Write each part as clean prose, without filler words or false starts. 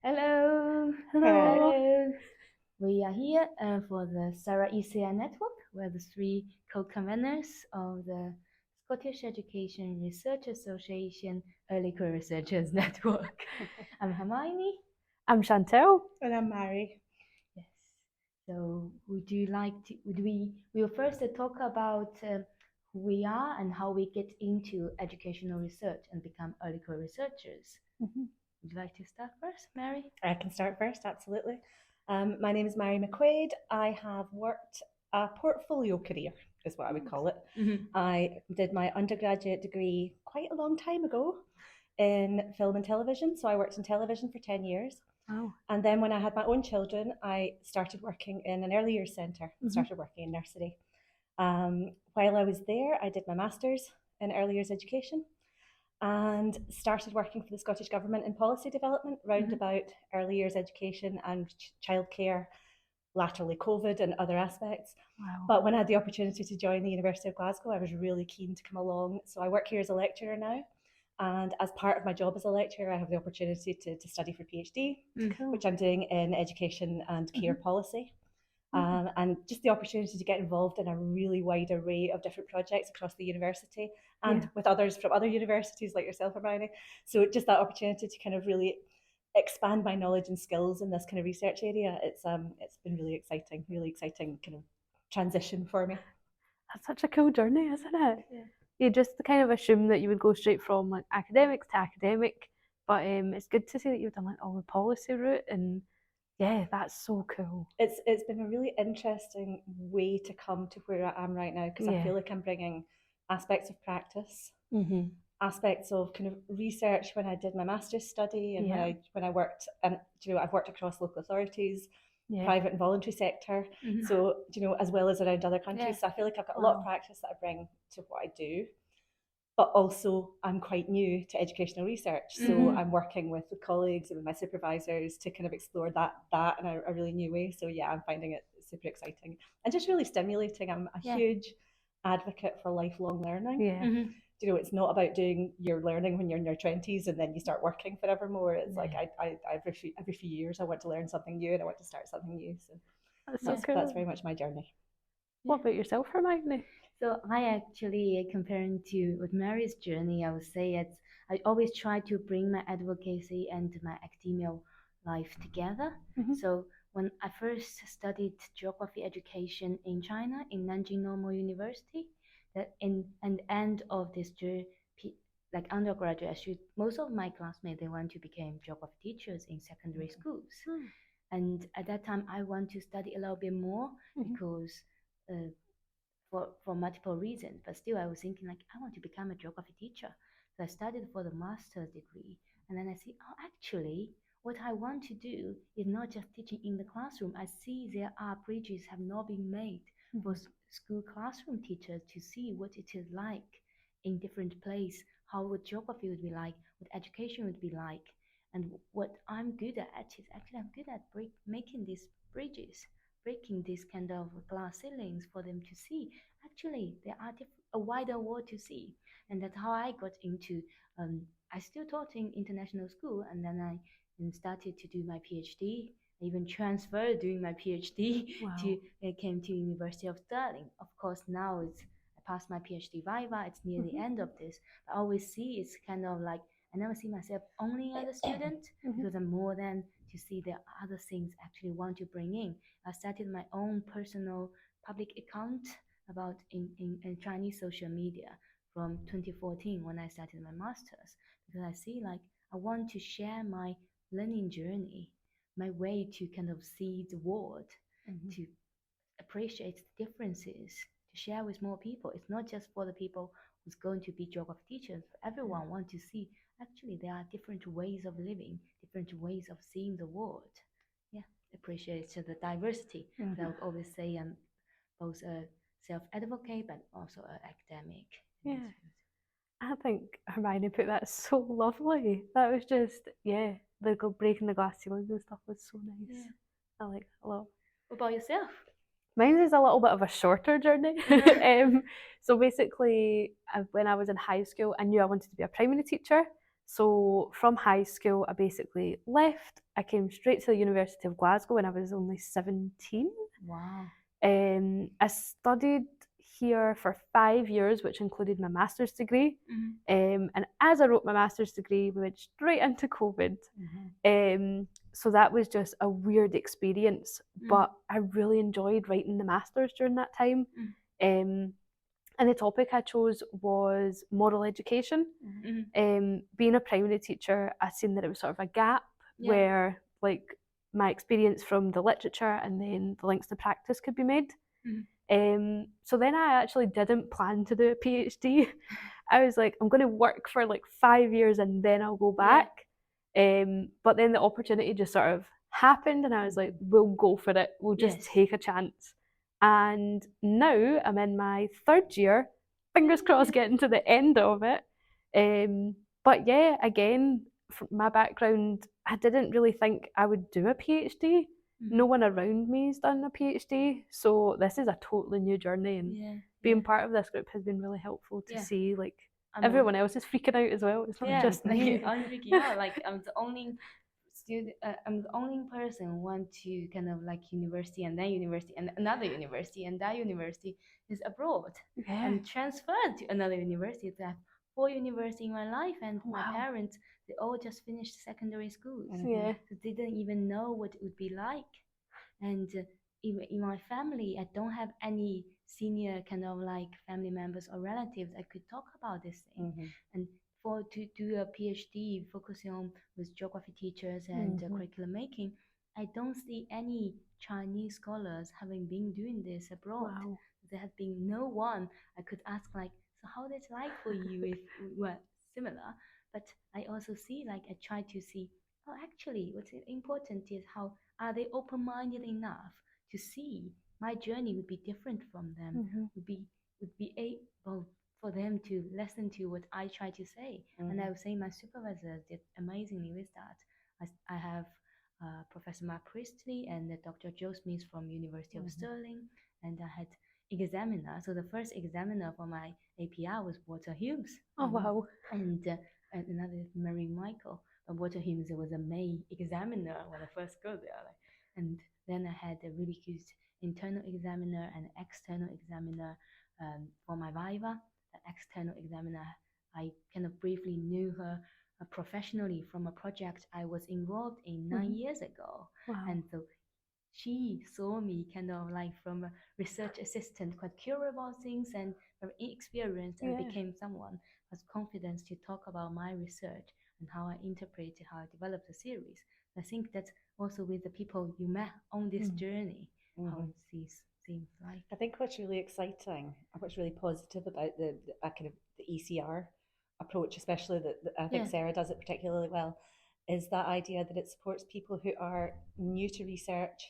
Hello. Hello. Hello. We are here for the SERA ECR network. We're the three co-convenors of the Scottish Education Research Association Early Career Researchers Network. I'm Hermione. I'm Chantel. And I'm Mary. Yes. So would you like to? We will first talk about who we are and how we get into educational research and become early career researchers. Would you like to start first, Mary? I can start first, absolutely. My name is Mary McQuaid. I have worked a portfolio career, is what I would call it. I did my undergraduate degree quite a long time ago in film and television. So I worked in television for 10 years. Wow. And then when I had my own children, I started working in an early years centre and started working in nursery. While I was there, I did my master's in early years education and started working for the Scottish Government in policy development round about early years education and childcare, latterly COVID and other aspects. Wow. But when I had the opportunity to join the University of Glasgow, I was really keen to come along. So I work here as a lecturer now. And as part of my job as a lecturer, I have the opportunity to study for PhD, which I'm doing in education and care policy. And just the opportunity to get involved in a really wide array of different projects across the university and with others from other universities like yourself, Hermione. So just that opportunity to kind of really expand my knowledge and skills in this kind of research area, it's been really exciting kind of transition for me. That's such a cool journey, isn't it? Yeah. You just kind of assume that you would go straight from like academics to academic, but it's good to see that you've done like all the policy route, and yeah, that's so cool. It's been a really interesting way to come to where I am right now, because I feel like I'm bringing aspects of practice, aspects of kind of research when I did my master's study and when I worked, and I've worked across local authorities, private and voluntary sector, so as well as around other countries. So I feel like I've got a lot of practice that I bring to what I do. But also, I'm quite new to educational research, so I'm working with colleagues and with my supervisors to kind of explore that in a really new way. So yeah, I'm finding it super exciting and just really stimulating. I'm a huge advocate for lifelong learning. It's not about doing your learning when you're in your 20s and then you start working forevermore. It's like I every few years I want to learn something new and I want to start something new. So that's very much my journey. What about yourself, Hermione? So I actually, comparing to with Mary's journey, I would say I always try to bring my advocacy and my academia life together. So when I first studied geography education in China in Nanjing Normal University, that in the end of this like undergraduate, actually, most of my classmates, they want to become geography teachers in secondary schools. And at that time, I want to study a little bit more because for multiple reasons, but still I was thinking like I want to become a geography teacher. So I studied for the master's degree, and then I see, oh, actually, what I want to do is not just teaching in the classroom. I see there are bridges have not been made for school classroom teachers to see what it is like in different places, how what geography would be like, what education would be like. And what I'm good at is actually I'm good at making these bridges, breaking this kind of glass ceilings for them to see. Actually, there are a wider world to see, and that's how I got into. I still taught in international school, and then I started to do my PhD. I even transferred doing my PhD to came to University of Stirling. Of course, now I passed my PhD viva. It's near the end of this. But I always see it's kind of like I never see myself only as a student because I'm more than to see there are other things I actually want to bring in. I started my own personal public account about in Chinese social media from 2014 when I started my master's, because I see like I want to share my learning journey, my way to kind of see the world, to appreciate the differences, to share with more people. It's not just for the people who's going to be geography teachers. Everyone wants to see actually there are different ways of living, different ways of seeing the world. Yeah, appreciate the diversity. So I would always say I'm both a self-advocate but also an academic. Yeah. I think Hermione put that so lovely. That was just, the breaking the glass ceilings and stuff was so nice. Yeah. I like that a lot. What about yourself? Mine is a little bit of a shorter journey. So basically, when I was in high school, I knew I wanted to be a primary teacher. So from high school, I basically left. I came straight to the University of Glasgow when I was only 17. Wow. I studied here for 5 years, which included my master's degree. And as I wrote my master's degree, we went straight into COVID. So that was just a weird experience, but I really enjoyed writing the master's during that time. And the topic I chose was moral education. Being a primary teacher, I seen that it was sort of a gap where like my experience from the literature and then the links to practice could be made. So then I actually didn't plan to do a PhD. I was like, I'm going to work for like 5 years and then I'll go back. But then the opportunity just sort of happened and I was like, we'll go for it. We'll just take a chance. And now I'm in my 3rd year, fingers crossed getting to the end of it. But yeah, again, from my background, I didn't really think I would do a PhD. No one around me has done a PhD, so this is a totally new journey, and being part of this group has been really helpful to see like everyone else is freaking out as well. It's not just me. I'm freaking out. Like I'm the only student. I'm the only person who went to kind of like university and then university and another university, and that university is abroad and transferred to another university. So I have 4 universities in my life, and my parents, they all just finished secondary schools. So they didn't even know what it would be like. And even in my family, I don't have any senior kind of like family members or relatives I could talk about this thing. And to do a PhD focusing on with geography teachers and curriculum making, I don't see any Chinese scholars having been doing this abroad. There has been no one I could ask like, so how is it like for you if we were similar? But I also see like I try to see, oh, actually what's important is how are they open-minded enough to see my journey would be different from them, would be able for them to listen to what I try to say. And I would say my supervisor did amazingly with that. I have Professor Mark Priestley and Dr. Joe Smith from University of Stirling, and I had examiner. So the first examiner for my APR was Walter Humes. Oh wow! And another Mary Michael. But Walter Humes was a May examiner when I first got there. And then I had a really good internal examiner and external examiner for my Viva. The external examiner, I kind of briefly knew her professionally from a project I was involved in 9 years ago. And so she saw me kind of like from a research assistant, quite curious about things and very inexperienced, and became someone who has confidence to talk about my research and how I interpreted, how I developed the series. I think that's also with the people you met on this journey, how it seems like. I think what's really exciting and what's really positive about the kind of the ECR approach, especially that I think SERA does it particularly well, is that idea that it supports people who are new to research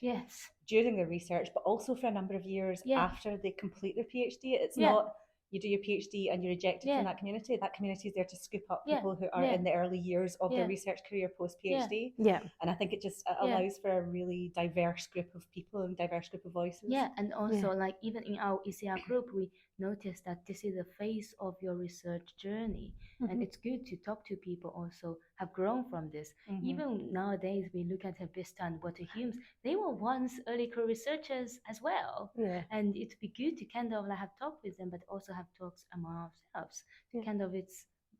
during their research, but also for a number of years after they complete their PhD. It's not you do your PhD and you're ejected from that community. That community is there to scoop up people who are in the early years of their research career post-PhD. And I think it just allows for a really diverse group of people and diverse group of voices. And also like even in our ECR group, we noticed that this is a phase of your research journey. And it's good to talk to people also have grown from this. Even nowadays, we look at Vista and Walter Humes, they were once early career researchers as well. And it'd be good to kind of like have talk with them, but also have talks among ourselves. Kind of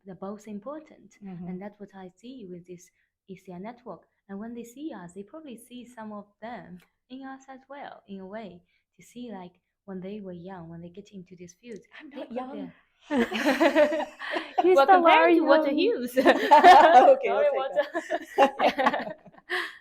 they're both important. And that's what I see with this ECR network. And when they see us, they probably see some of them in us as well, in a way, to see like when they were young, when they get into this field. I'm not young. You well, still compared to Walter Hughes. Sorry, Walter.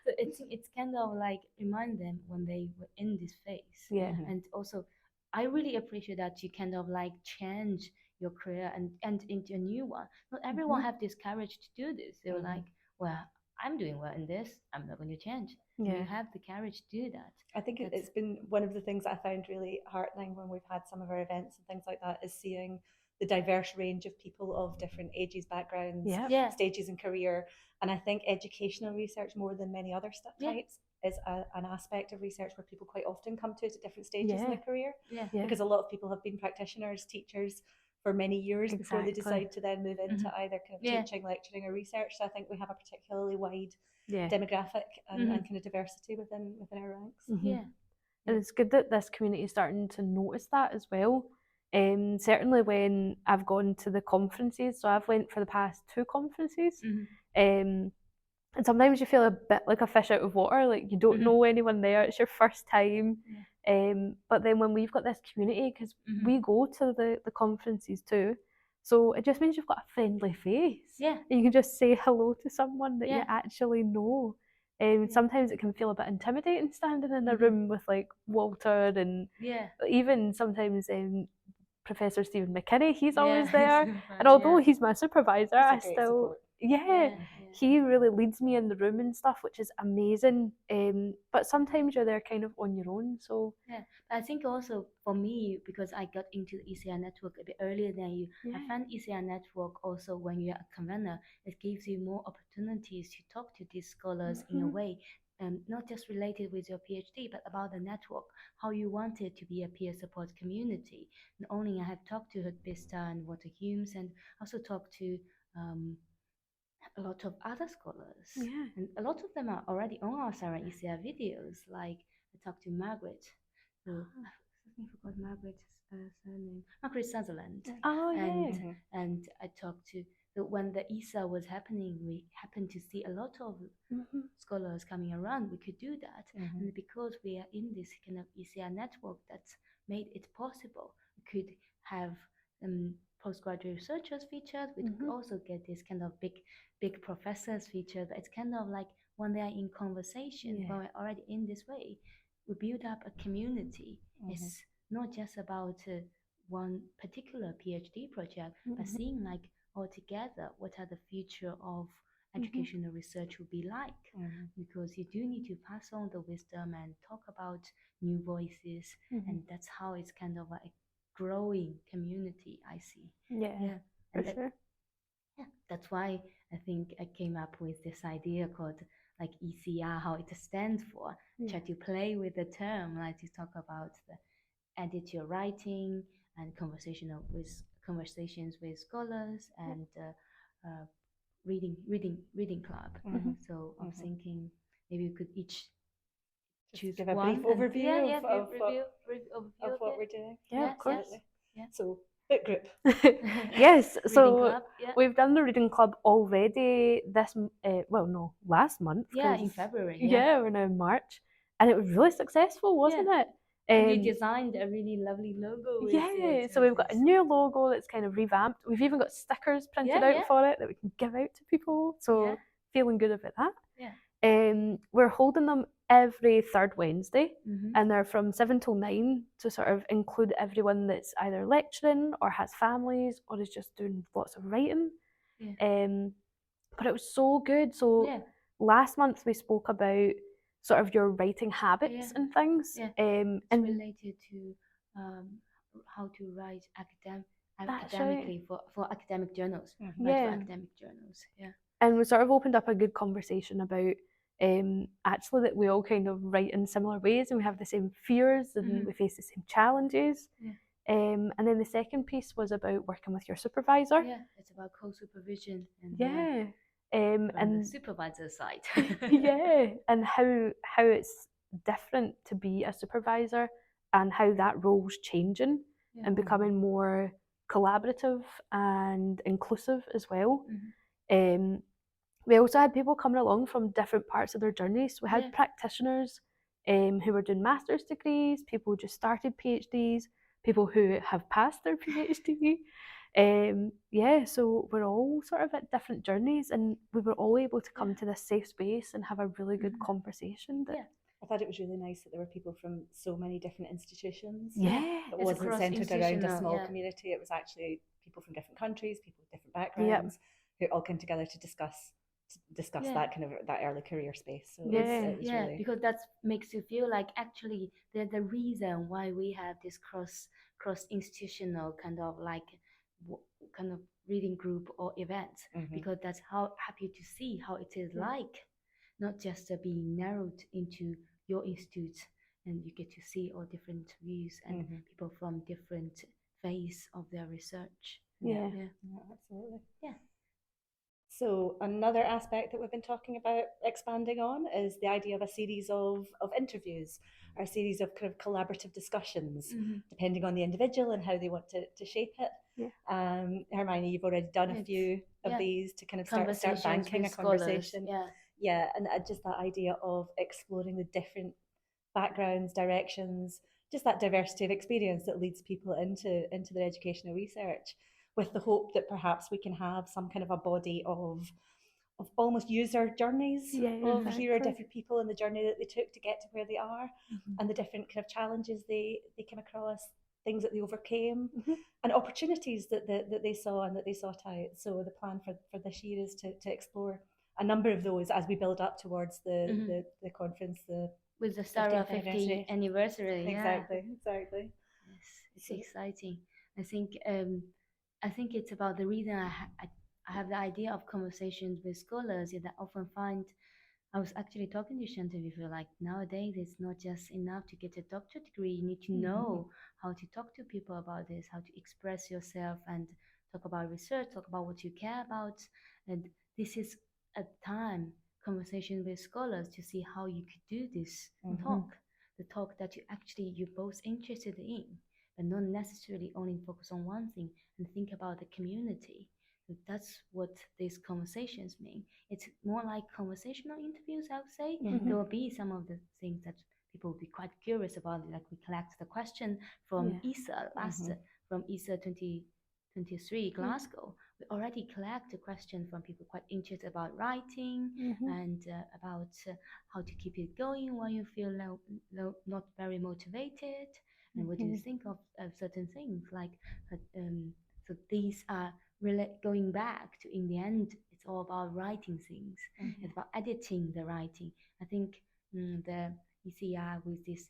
So it's kind of like remind them when they were in this phase. And also, I really appreciate that you kind of like change your career and into a new one. Not everyone have this courage to do this. They're like, well, I'm doing well in this. I'm not going to change. You have the courage to do that. I think it's been one of the things that I found really heartening when we've had some of our events and things like that is seeing the diverse range of people of different ages, backgrounds, stages in career. And I think educational research, more than many other types, is an aspect of research where people quite often come to it at different stages in their career. Because a lot of people have been practitioners, teachers for many years before they Exactly. decide to then move into either kind of teaching, lecturing, or research. So I think we have a particularly wide demographic and kind of diversity within our ranks. And it's good that this community is starting to notice that as well. Certainly when I've gone to the conferences, so I've went for the past 2 conferences, and sometimes you feel a bit like a fish out of water, like you don't know anyone there, it's your first time. But then when we've got this community, because we go to the conferences too, so it just means you've got a friendly face. And you can just say hello to someone that you actually know. Sometimes it can feel a bit intimidating standing in a room with like Walter, and even sometimes Professor Stephen McKinney, he's always there. And although he's my supervisor, I still, he really leads me in the room and stuff, which is amazing. But sometimes you're there kind of on your own. So I think also for me, because I got into the ECR network a bit earlier than you, I found ECR network also when you're a convener, it gives you more opportunities to talk to these scholars in a way. Not just related with your PhD, but about the network, how you want it to be a peer support community. Not only I have talked to Bista and Walter Humes, and also talked to a lot of other scholars. And a lot of them are already on our SERA ECR videos. Like I talked to Margaret, who I forgot Margaret's surname, Margaret Sutherland. And I talked to. So when the ESA was happening, we happened to see a lot of scholars coming around. We could do that, and because we are in this kind of ECR network, that's made it possible. We could have postgraduate researchers featured. We could also get this kind of big professors featured. It's kind of like when they are in conversation, when we're already in this way, we build up a community. It's not just about one particular PhD project, but seeing like all together what are the future of educational research will be like, because you do need to pass on the wisdom and talk about new voices, and that's how it's kind of a growing community, I see. For sure. That's why I think I came up with this idea called like ECR, how it stands for. Try to play with the term, like to talk about the editorial writing and conversations with scholars, and reading club. So I'm thinking maybe we could each choose give a one brief overview of what we're doing. Of course. So book group. Yes, so club, we've done the reading club already last month. In February. We're now in March, and it was really successful, wasn't it? You designed a really lovely logo. So we've got a new logo that's kind of revamped. We've even got stickers printed out for it that we can give out to people. So feeling good about that. We're holding them every third Wednesday, and they're from 7 till 9 to sort of include everyone that's either lecturing or has families or is just doing lots of writing. But it was so good. So last month we spoke about sort of your writing habits and things. And related to how to write academically for academic journals. For academic journals. And we sort of opened up a good conversation about actually that we all kind of write in similar ways, and we have the same fears, and we face the same challenges. And then the second piece was about working with your supervisor. It's about co-supervision. And the supervisor side. And how it's different to be a supervisor, and how that role's changing and becoming more collaborative and inclusive as well. We also had people coming along from different parts of their journeys. So we had practitioners who were doing master's degrees, people who just started PhDs, people who have passed their PhD. So we're all sort of at different journeys, and we were all able to come to this safe space and have a really good conversation. I thought it was really nice that there were people from so many different institutions. It wasn't centered around a small community. It was actually people from different countries, people with different backgrounds, who all came together to discuss that kind of that early career space. So it was really... because that makes you feel like actually the reason why we have this cross institutional kind of reading group or events, because that's how happy to see how it is like, not just being narrowed into your institute, and you get to see all different views and people from different phase of their research. Yeah. Absolutely. Yeah. So another aspect that we've been talking about expanding on is the idea of a series of interviews, or a series of kind of collaborative discussions, depending on the individual and how they want to shape it. Yeah. Hermione, you've already done a few of these to kind of start banking a conversation. And just that idea of exploring the different backgrounds, directions, just that diversity of experience that leads people into their educational research, with the hope that perhaps we can have some kind of a body of almost user journeys of here are different people and the journey that they took to get to where they are, and the different kind of challenges they came across, things that they overcame, and opportunities that they saw and that they sought out. So the plan for this year is to explore a number of those as we build up towards the conference, with the SERA 50th anniversary. Exactly. Yes, it's exciting. I think it's about the reason I have the idea of conversations with scholars is that I often find, I was actually talking to Shanta before, like nowadays it's not just enough to get a doctorate degree. You need to know how to talk to people about this, how to express yourself and talk about research, talk about what you care about. And this is a time conversation with scholars to see how you could do this talk, the talk that you're both interested in, but not necessarily only focus on one thing and think about the community. So that's what these conversations mean. It's more like conversational interviews, I would say. There will be some of the things that people will be quite curious about, like we collect the question from ESA from ESA 2023 Glasgow. We already collect a question from people quite interested about writing and about how to keep it going when you feel not very motivated, and what do you think of certain things like so these are really going back to, in the end, it's all about writing things. It's about editing the writing. I think the ECR with this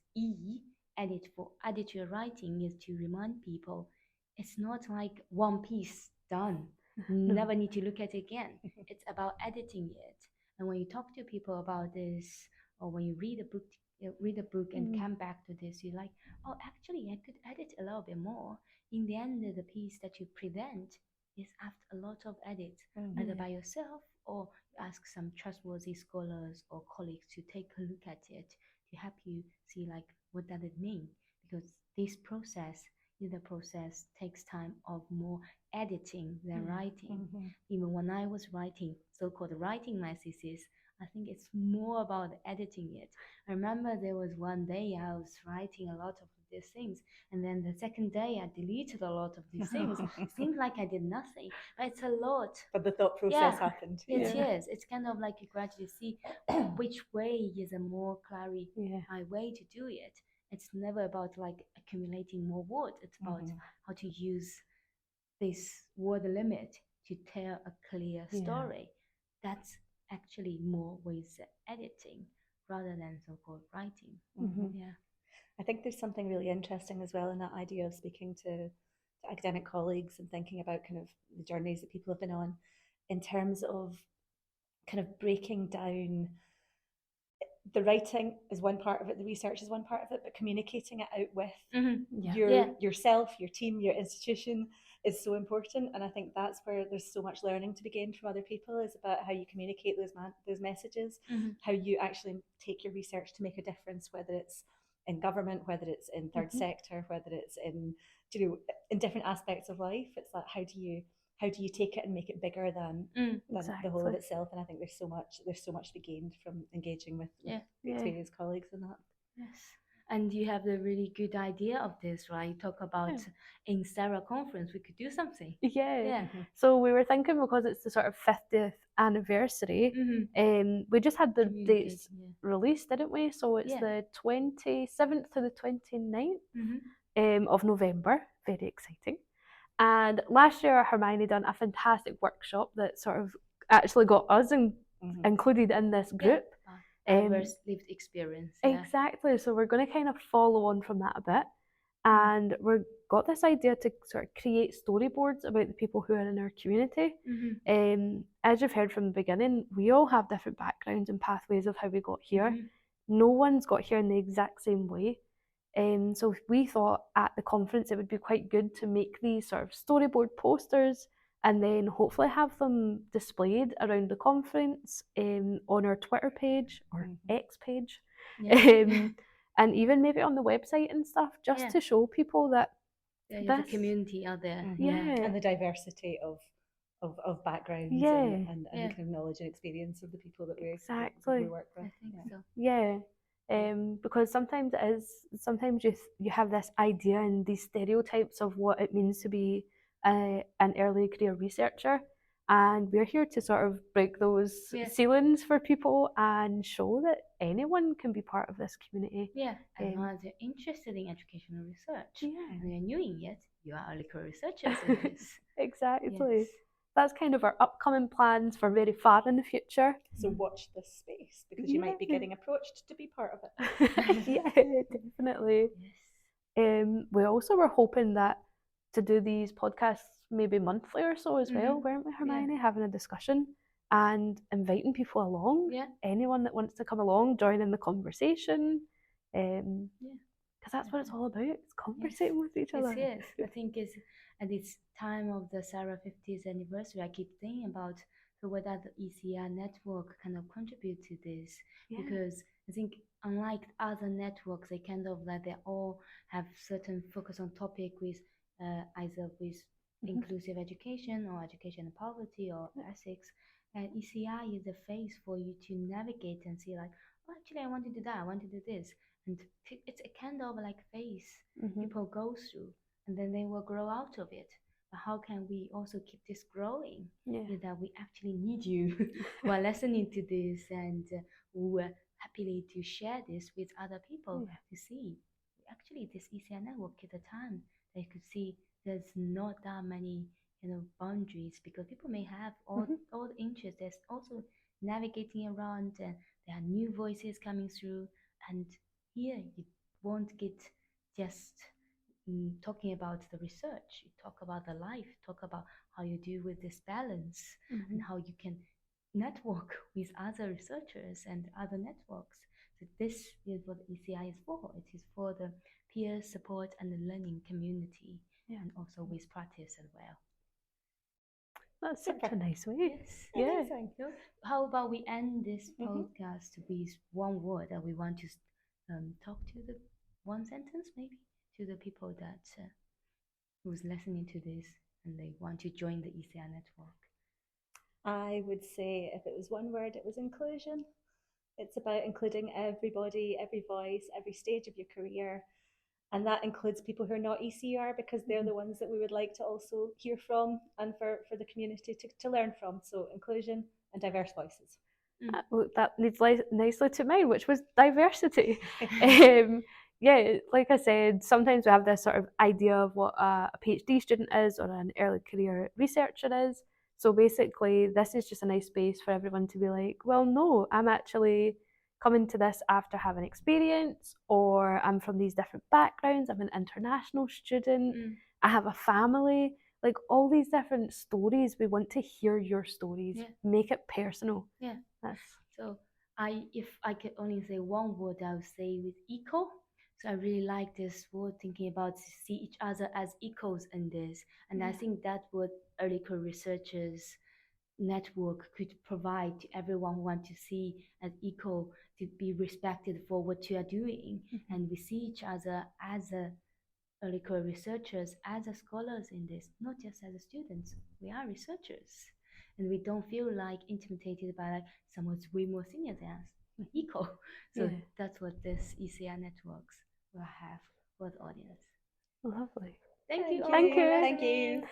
edit your writing is to remind people it's not like one piece done. Never need to look at it again. It's about editing it. And when you talk to people about this, or when you read a book and come back to this, you're like, oh, actually, I could edit a little bit more. In the end, the piece that you present is after a lot of edits, either by yourself or you ask some trustworthy scholars or colleagues to take a look at it to help you see like what does it mean, because this process takes time of more editing than writing. Even when I was writing so-called writing my thesis, I think it's more about editing it. I remember there was one day I was writing a lot of these things, and then the second day I deleted a lot of these things. It seems like I did nothing, but it's a lot. But the thought process happened. Yes. It's kind of like you gradually see which way is a more clarified way to do it. It's never about like accumulating more words. It's about how to use this word limit to tell a clear story. That's actually more with editing rather than so-called writing. I think there's something really interesting as well in that idea of speaking to academic colleagues and thinking about kind of the journeys that people have been on, in terms of kind of breaking down the writing is one part of it, the research is one part of it, but communicating it out with yourself, your team, your institution is so important. And I think that's where there's so much learning to be gained from other people, is about how you communicate those messages, how you actually take your research to make a difference, whether it's in government, whether it's in third sector, whether it's in, in different aspects of life. It's like, how do you take it and make it bigger than the whole of itself? And I think there's so much to be gained from engaging with experienced colleagues in that. Yes. And you have the really good idea of this, right? You talk about in SERA conference, we could do something. So we were thinking, because it's the sort of 50th anniversary, we just had the dates released, didn't we? So it's the 27th to the 29th of November. Very exciting. And last year, Hermione done a fantastic workshop that sort of actually got us included in this group. Diverse lived experience. Exactly. So we're going to kind of follow on from that a bit. And we've got this idea to sort of create storyboards about the people who are in our community. As you've heard from the beginning, we all have different backgrounds and pathways of how we got here. No one's got here in the exact same way. So we thought at the conference it would be quite good to make these sort of storyboard posters and then hopefully have them displayed around the conference on our Twitter page or X page, and even maybe on the website and stuff, just to show people that there's a community out there. And the diversity of backgrounds and kind of knowledge and experience of the people that we work with. I think so. Yeah. Because sometimes it is, sometimes you have this idea and these stereotypes of what it means to be an early career researcher, and we're here to sort of break those ceilings for people and show that anyone can be part of this community. As long as you're interested in educational research and you're new in it, you are early career researchers in this. Exactly. That's kind of our upcoming plans for very far in the future. So watch this space, because you might be getting approached to be part of it. Yeah, definitely. We also were hoping that to do these podcasts maybe monthly or so as well, weren't we, Hermione? Having a discussion and inviting people along. Anyone that wants to come along, join in the conversation. Because that's what it's all about. It's conversating with each other. Yes, I think it's at this time of the SERA 50th anniversary, I keep thinking about the way that the ECR network kind of contribute to this, because I think unlike other networks, they kind of like they all have certain focus on topic with either with inclusive education or education and poverty or ethics. And ECR is a phase for you to navigate and see like, oh, actually, I want to do that. I want to do this. And it's a kind of like phase people go through, and then they will grow out of it. But how can we also keep this growing? Is that we actually need you who are listening to this and who are happily to share this with other people to see. Actually, this ECR network at the time, they could see there's not that many boundaries, because people may have all the interests. There's also navigating around, and there are new voices coming through, and here you won't get just talking about the research. You talk about the life, talk about how you deal with this balance and how you can network with other researchers and other networks. So this is what ECI is for. It is for the peer support and the learning community, and also with practice as well. That's such a nice way. Yes. So how about we end this podcast with one word that we want to talk to the one sentence maybe to the people that who's listening to this and they want to join the ECR network? I would say if it was one word, it was inclusion. It's about including everybody, every voice, every stage of your career. And that includes people who are not ECR, because they're the ones that we would like to also hear from and for the community to learn from. So inclusion and diverse voices. That leads nicely to mine, which was diversity. Like I said, sometimes we have this sort of idea of what a PhD student is or an early career researcher is. So basically, this is just a nice space for everyone to be like, well, no, I'm actually coming to this after having experience, or I'm from these different backgrounds, I'm an international student, I have a family, like all these different stories. We want to hear your stories, make it personal. So if I could only say one word, I would say with equal. So I really like this word, thinking about see each other as equals in this, and I think that what early career researchers network could provide to everyone who want to see as equal, to be respected for what you are doing, and we see each other as early career researchers, as scholars in this, not just as students. We are researchers, and we don't feel like intimidated by like someone's way more senior than us. Equal. So that's what this ECR networks will have for the audience. Lovely. Thank you. Thank you.